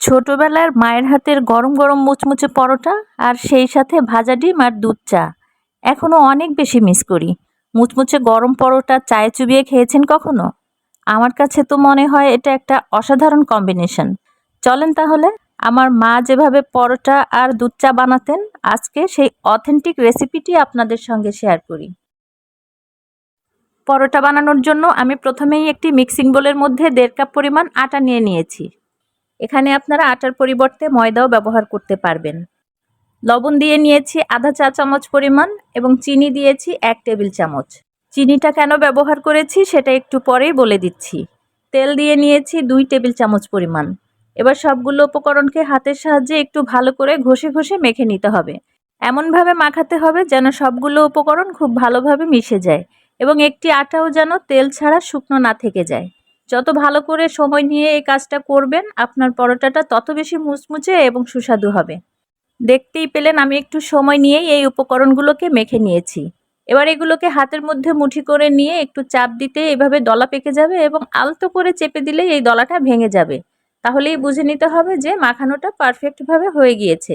ছোটবেলার মায়ের হাতের গরম গরম মুচমুচে পরোটা আর সেই সাথে ভাজা ডিম আর দুধ চা এখনো অনেক বেশি মিস করি। মুচমুচে গরম পরোটা চায়ে চুবিয়ে খেয়েছেন কখনো? আমার কাছে তো মনে হয় এটা একটা অসাধারণ কম্বিনেশন। চলেন তাহলে আমার মা যেভাবে পরোটা আর দুধ চা বানাতেন আজকে সেই অথেন্টিক রেসিপিটি আপনাদের সঙ্গে শেয়ার করি। পরোটা বানানোর জন্য আমি প্রথমেই একটি মিক্সিং বোলের মধ্যে 1.5 কাপ পরিমাণ আটা নিয়ে নিয়েছি। এখানে আপনারা আটার পরিবর্তে ময়দাও ব্যবহার করতে পারবেন। লবণ দিয়ে নিয়েছি আধা চা চামচ পরিমাণ এবং চিনি দিয়েছি 1 টেবিল চামচ। চিনিটা কেন ব্যবহার করেছি সেটা একটু পরেই বলে দিচ্ছি। তেল দিয়ে নিয়েছি 2 টেবিল চামচ পরিমাণ। এবার সবগুলো উপকরণকে হাতের সাহায্যে একটু ভালো করে ঘষে ঘষে মেখে নিতে হবে। এমনভাবে মাখাতে হবে যেন সবগুলো উপকরণ খুব ভালোভাবে মিশে যায় এবং একটি আটাও যেন তেল ছাড়া শুকনো না থেকে যায়। যত ভালো করে সময় নিয়ে এই কাজটা করবেন আপনার পরোটাটা তত বেশি মুচমুচে এবং সুস্বাদু হবে। দেখতেই পেলেন আমি একটু সময় নিয়েই এই উপকরণগুলোকে মেখে নিয়েছি। এবার এগুলোকে হাতের মধ্যে মুঠি করে নিয়ে একটু চাপ দিতে এভাবে দলা পেকে যাবে এবং আলতো করে চেপে দিলেই এই দলাটা ভেঙে যাবে। তাহলেই বুঝে নিতে হবে যে মাখানোটা পারফেক্টভাবে হয়ে গিয়েছে।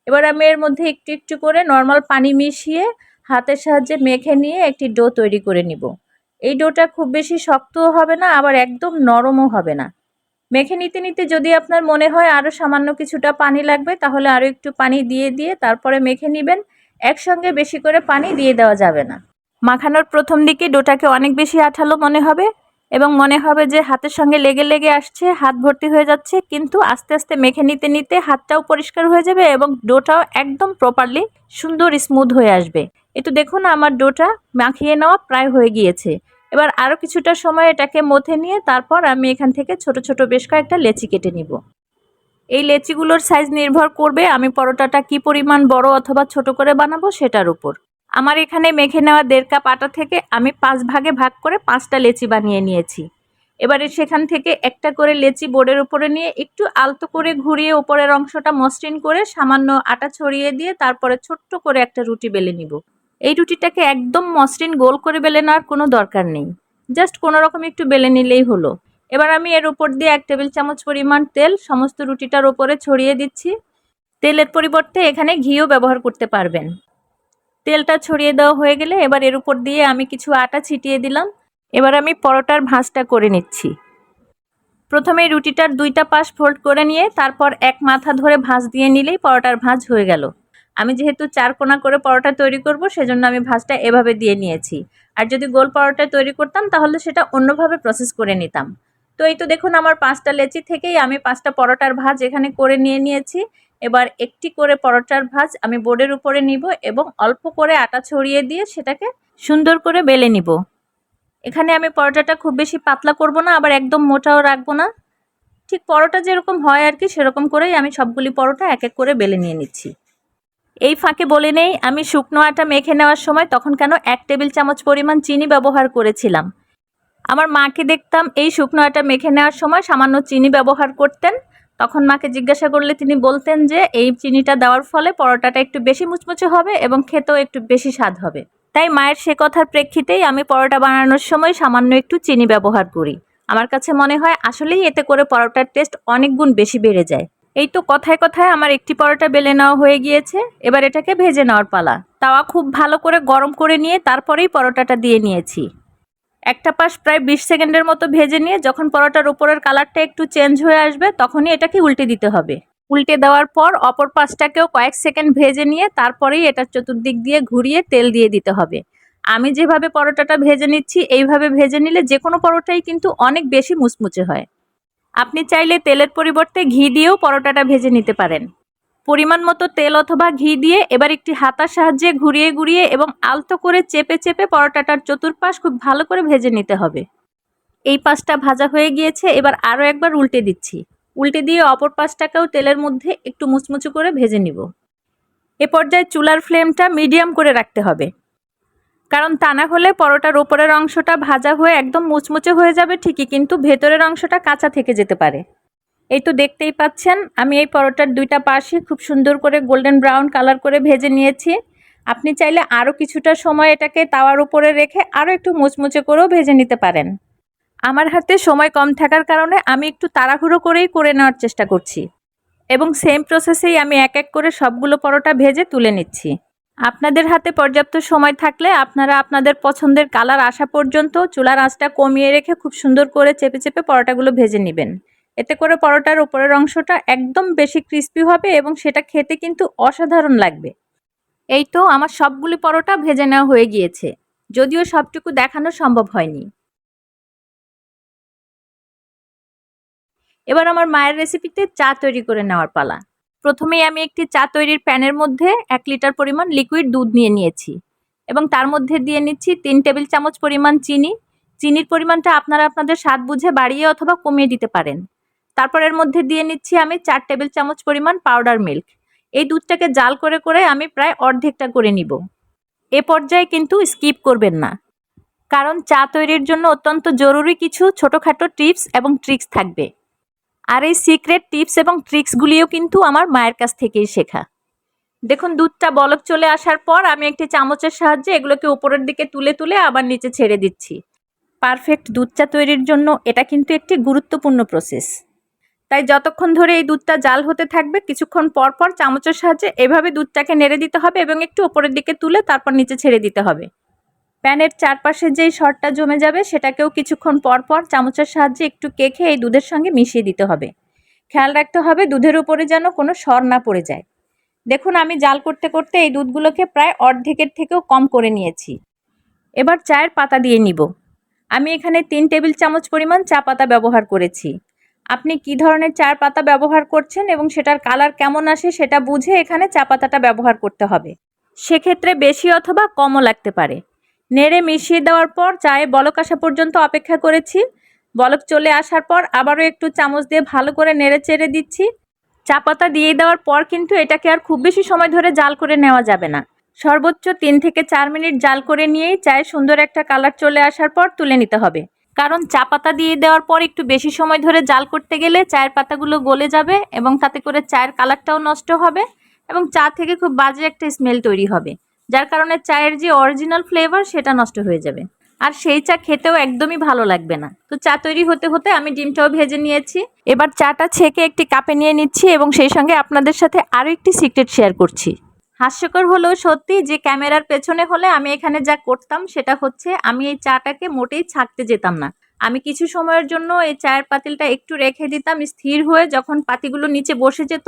এবার আমি এর মধ্যে একটু একটু করে নর্মাল পানি মিশিয়ে হাতের সাহায্যে মেখে নিয়ে একটি ডো তৈরি করে নিব। এই ডোটা খুব বেশি শক্তও হবে না আবার একদম নরমও হবে না। মেখে নিতে নিতে যদি আপনার মনে হয় আরও সামান্য কিছুটা পানি লাগবে তাহলে আরও একটু পানি দিয়ে দিয়ে তারপরে মেখে নেবেন। একসঙ্গে বেশি করে পানি দিয়ে দেওয়া যাবে না। মাখানোর প্রথম দিকে ডোটাকে অনেক বেশি আঠালো মনে হবে এবং মনে হবে যে হাতের সঙ্গে লেগে লেগে আসছে, হাত ভর্তি হয়ে যাচ্ছে, কিন্তু আস্তে আস্তে মেখে নিতে নিতে হাতটাও পরিষ্কার হয়ে যাবে এবং ডোটাও একদম প্রপারলি সুন্দর স্মুথ হয়ে আসবে। একটু দেখুন আমার ডোটা মাখিয়ে নেওয়া প্রায় হয়ে গিয়েছে। এবার আরও কিছুটা সময় এটাকে মথে নিয়ে তারপর আমি এখান থেকে ছোট ছোট বেশ কয়েকটা লেচি কেটে নিব। এই লেচিগুলোর সাইজ নির্ভর করবে আমি পরোটাটা কি পরিমাণ বড় অথবা ছোট করে বানাবো সেটার উপর। আমার এখানে মেখে নেওয়া 1.5 কাপ আটা থেকে আমি 5 ভাগে ভাগ করে 5টা লেচি বানিয়ে নিয়েছি। এবারে সেখান থেকে একটা করে লেচি বোর্ডের উপরে নিয়ে একটু আলতো করে ঘুরিয়ে উপরের অংশটা মসৃণ করে সামান্য আটা ছড়িয়ে দিয়ে তারপরে ছোট্ট করে একটা রুটি বেলে নিব। এই রুটিটাকে একদম মসৃণ গোল করে বেলে নেওয়ার কোনো দরকার নেই, জাস্ট কোনো রকম একটু বেলে নিলেই হলো। এবার আমি এর উপর দিয়ে 1 টেবিল চামচ পরিমাণ তেল সমস্ত রুটিটার উপরে ছড়িয়ে দিচ্ছি। তেলের পরিবর্তে এখানে ঘিও ব্যবহার করতে পারবেন। তেলটা ছড়িয়ে দেওয়া হয়ে গেলে এবার এর উপর দিয়ে আমি কিছু আটা ছিটিয়ে দিলাম। এবার আমি পরোটার ভাঁজটা করে নিচ্ছি। প্রথমে রুটিটার 2টা পাশ ফোল্ড করে নিয়ে তারপর এক মাথা ধরে ভাঁজ দিয়ে নিলেই পরোটার ভাঁজ হয়ে গেল। আমি যেহেতু 4 কোণা করে পরোটা তৈরি করব সেজন্য আমি ভাঁজটা এভাবে দিয়ে নিয়েছি। আর যদি গোল পরোটা তৈরি করতাম তাহলে সেটা অন্যভাবে প্রসেস করে নিতাম। তো এই তো দেখুন আমার 5টা লেচি থেকেই আমি 5টা পরোটার ভাঁজ এখানে করে নিয়েছি। এবার একটি করে পরোটার ভাঁজ আমি বোর্ডের উপরে নিব এবং অল্প করে আটা ছড়িয়ে দিয়ে সেটাকে সুন্দর করে বেলে নিব। এখানে আমি পরোটাটা খুব বেশি পাতলা করব না আবার একদম মোটাও রাখবো না। ঠিক পরোটা যেরকম হয় আর কি সেরকম করেই আমি সবগুলি পরোটা এক এক করে বেলে নিয়ে নিচ্ছি। এই ফাঁকে বলে নেই আমি শুকনো আটা মেখে নেওয়ার সময় তখন কেন 1 টেবিল চামচ পরিমাণ চিনি ব্যবহার করেছিলাম। আমার মাকে দেখতাম এই শুকনো আটা মেখে নেওয়ার সময় সামান্য চিনি ব্যবহার করতেন। তখন মাকে জিজ্ঞাসা করলে তিনি বলতেন যে এই চিনিটা দেওয়ার ফলে পরোটাটা একটু বেশি মুচমুচে হবে এবং খেতেও একটু বেশি স্বাদ হবে। তাই মায়ের সে কথার প্রেক্ষিতেই আমি পরোটা বানানোর সময় সামান্য একটু চিনি ব্যবহার করি। আমার কাছে মনে হয় আসলেই এতে করে পরোটার টেস্ট অনেক গুণ বেশি বেড়ে যায়। এই তো কথায় কথায় আমার একটি পরোটা বেলে নেওয়া হয়ে গিয়েছে। এবার এটাকে ভেজে নেওয়ার পালা। তাওয়া খুব ভালো করে গরম করে নিয়ে তারপরেই পরোটাটা দিয়ে নিয়েছি। একটা পাশ প্রায় 20 সেকেন্ডের মতো ভেজে নিয়ে যখন পরোটার উপরের কালারটা একটু চেঞ্জ হয়ে আসবে তখনই এটাকে উল্টে দিতে হবে। উল্টে দেওয়ার পর অপর পাশটাকেও কয়েক সেকেন্ড ভেজে নিয়ে তারপরেই এটার চতুর্দিক দিয়ে ঘুরিয়ে তেল দিয়ে দিতে হবে। আমি যেভাবে পরোটাটা ভেজে নিচ্ছি এইভাবে ভেজে নিলে যে কোনো পরোটাই কিন্তু অনেক বেশি মুচমুচে হয়। আপনি চাইলে তেলের পরিবর্তে ঘি দিয়েও পরোটাটা ভেজে নিতে পারেন। পরিমাণ মতো তেল অথবা ঘি দিয়ে এবার একটি হাতার সাহায্যে ঘুরিয়ে ঘুরিয়ে এবং আলতো করে চেপে চেপে পরোটাটার চতুর্পাশ খুব ভালো করে ভেজে নিতে হবে। এই পাশটা ভাজা হয়ে গিয়েছে, এবার আরও একবার উল্টে দিচ্ছি। উল্টে দিয়ে অপর পাশটাকেও তেলের মধ্যে একটু মুচমুচে করে ভেজে নিব। এ পর্যায়ে চুলার ফ্লেমটা মিডিয়াম করে রাখতে হবে, কারণ তা না হলে পরোটার উপরের অংশটা ভাজা হয়ে একদম মুচমুচে হয়ে যাবে ঠিকই, কিন্তু ভেতরের অংশটা কাঁচা থেকে যেতে পারে। এই তো দেখতেই পাচ্ছেন আমি এই পরোটার 2টা পাশই খুব সুন্দর করে গোল্ডেন ব্রাউন কালার করে ভেজে নিয়েছি। আপনি চাইলে আরও কিছুটা সময় এটাকে তাওয়ার উপরে রেখে আরও একটু মুচমুচে করেও ভেজে নিতে পারেন। আমার হাতে সময় কম থাকার কারণে আমি একটু তাড়াহুড়ো করেই করে নেওয়ার চেষ্টা করছি। এবং সেম প্রসেসেই আমি এক এক করে সবগুলো পরোটা ভেজে তুলে নিচ্ছি। আপনাদের হাতে পর্যাপ্ত সময় থাকলে আপনারা আপনাদের পছন্দের কালার আসা পর্যন্ত চুলার আঁচটা কমিয়ে রেখে খুব সুন্দর করে চেপে চেপে পরোটাগুলো ভেজে নেবেন। এতে করে পরোটার উপরের অংশটা একদম বেশি ক্রিস্পি হবে এবং সেটা খেতে কিন্তু অসাধারণ লাগবে। এই তো আমার সবগুলি পরোটা ভেজে নেওয়া হয়ে গিয়েছে, যদিও সবটুকু দেখানো সম্ভব হয়নি। এবার আমার মায়ের রেসিপিতে চা তৈরি করে নেওয়ার পালা। প্রথমেই আমি একটি চা তৈরির প্যানের মধ্যে 1 লিটার পরিমাণ লিকুইড দুধ নিয়ে নিয়েছি এবং তার মধ্যে দিয়ে নিচ্ছি 3 টেবিল চামচ পরিমাণ চিনি। চিনির পরিমাণটা আপনারা আপনাদের স্বাদ বুঝে বাড়িয়ে অথবা কমিয়ে দিতে পারেন। তারপর এর মধ্যে দিয়ে নিচ্ছি আমি 4 টেবিল চামচ পরিমাণ পাউডার মিল্ক। এই দুধটাকে জাল করে করে আমি প্রায় অর্ধেকটা করে নিব। এ পর্যায়ে কিন্তু স্কিপ করবেন না, কারণ চা তৈরির জন্য অত্যন্ত জরুরি কিছু ছোটোখাটো টিপস এবং ট্রিক্স থাকবে। আর এই সিক্রেট টিপস এবং ট্রিক্সগুলিও কিন্তু আমার মায়ের কাছ থেকেই শেখা। দেখুন দুধটা বলক চলে আসার পর আমি একটি চামচের সাহায্যে এগুলোকে উপরের দিকে তুলে তুলে আবার নিচে ছেড়ে দিচ্ছি। পারফেক্ট দুধ চা তৈরির জন্য এটা কিন্তু একটি গুরুত্বপূর্ণ প্রসেস। তাই যতক্ষণ ধরে এই দুধটা জাল হতে থাকবে কিছুক্ষণ পর পর চামচের সাহায্যে এভাবে দুধটাকে নেড়ে দিতে হবে এবং একটু উপরের দিকে তুলে তারপর নিচে ছেড়ে দিতে হবে। প্যানের চারপাশে যেই সরটা জমে যাবে সেটাকেও কিছুক্ষণ পর পর চামচের সাহায্যে একটু কেখে এই দুধের সঙ্গে মিশিয়ে দিতে হবে। খেয়াল রাখতে হবে দুধের উপরে যেন কোনো সর না পড়ে যায়। দেখুন আমি জাল করতে করতে এই দুধগুলোকে প্রায় অর্ধেকের থেকেও কম করে নিয়েছি। এবার চায়ের পাতা দিয়ে নিব। আমি এখানে 3 টেবিল চামচ পরিমাণ চা পাতা ব্যবহার করেছি। আপনি কি ধরনের চায়ের পাতা ব্যবহার করছেন এবং সেটার কালার কেমন আসে সেটা বুঝে এখানে চা পাতাটা ব্যবহার করতে হবে। সেক্ষেত্রে বেশি অথবা কমও লাগতে পারে। নেড়ে মিশিয়ে দেওয়ার পর চায়ে বলক আসা পর্যন্ত অপেক্ষা করেছি। বলক চলে আসার পর আবারও একটু চামচ দিয়ে ভালো করে নেড়ে চেড়ে দিচ্ছি। চা পাতা দিয়ে দেওয়ার পর কিন্তু এটাকে আর খুব বেশি সময় ধরে জাল করে নেওয়া যাবে না। সর্বোচ্চ 3 থেকে 4 মিনিট জাল করে নিয়েই চায়ে সুন্দর একটা কালার চলে আসার পর তুলে নিতে হবে। কারণ চা পাতা দিয়ে দেওয়ার পর একটু বেশি সময় ধরে জাল করতে গেলে চায়ের পাতাগুলো গলে যাবে এবং তাতে করে চায়ের কালারটাও নষ্ট হবে এবং চা থেকে খুব বাজে একটা স্মেল তৈরি হবে, যার কারণে চায়ের যে অরিজিনাল ফ্লেভার সেটা নষ্ট হয়ে যাবে আর সেই চা খেতেও একদমই ভালো লাগবে না। তো চা তৈরি হতে হতে আমি ডিমটাও ভেজে নিয়েছি। এবার চাটা ছেঁকে একটি কাপে নিয়ে নিচ্ছি এবং সেই সঙ্গে আপনাদের সাথে আরও একটি সিক্রেট শেয়ার করছি। হাস্যকর হলেও সত্যি যে ক্যামেরার পেছনে হলে আমি এখানে যা করতাম সেটা হচ্ছে আমি এই চাটাকে মোটেই ছাঁকতে যেতাম না। আমি কিছু সময়ের জন্য এই চায়ের পাতিলটা একটু রেখে দিতাম স্থির হয়ে, যখন পাতিগুলো নিচে বসে যেত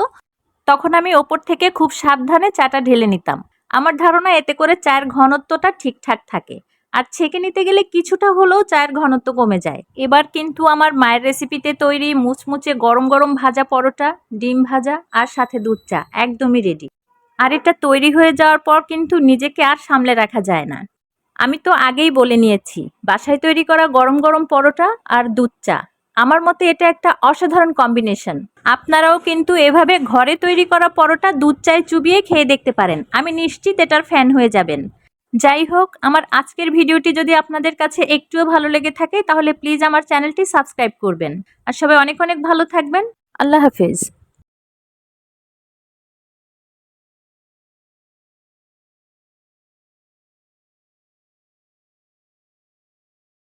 তখন আমি ওপর থেকে খুব সাবধানে চাটা ঢেলে নিতাম। আমার ধারণা এতে করে চায়ের ঘনত্বটা ঠিকঠাক থাকে আর ছেঁকে নিতে গেলে কিছুটা হলেও চায়ের ঘনত্ব কমে যায়। এবার কিন্তু আমার মায়ের রেসিপিতে তৈরি মুচমুচে গরম গরম ভাজা পরোটা, ডিম ভাজা আর সাথে দুধ চা একদমই রেডি। আর এটা তৈরি হয়ে যাওয়ার পর কিন্তু নিজেকে আর সামলে রাখা যায় না। আমি তো আগেই বলে নিয়েছি, বাসায় তৈরি করা গরম গরম পরোটা আর দুধ চা আমার মতে এটা একটা অসাধারণ কম্বিনেশন। আপনারাও কিন্তু এভাবে ঘরে তৈরি করা পরোটা দুধ চায়ে চুবিয়ে খেয়ে দেখতে পারেন। আমি নিশ্চিত এটার ফ্যান হয়ে যাবেন। যাই হোক, আমার আজকের ভিডিওটি যদি আপনাদের কাছে একটুও ভালো লেগে থাকে তাহলে প্লিজ আমার চ্যানেলটি সাবস্ক্রাইব করবেন। আর সবাই অনেক অনেক ভালো থাকবেন। আল্লাহ হাফেজ।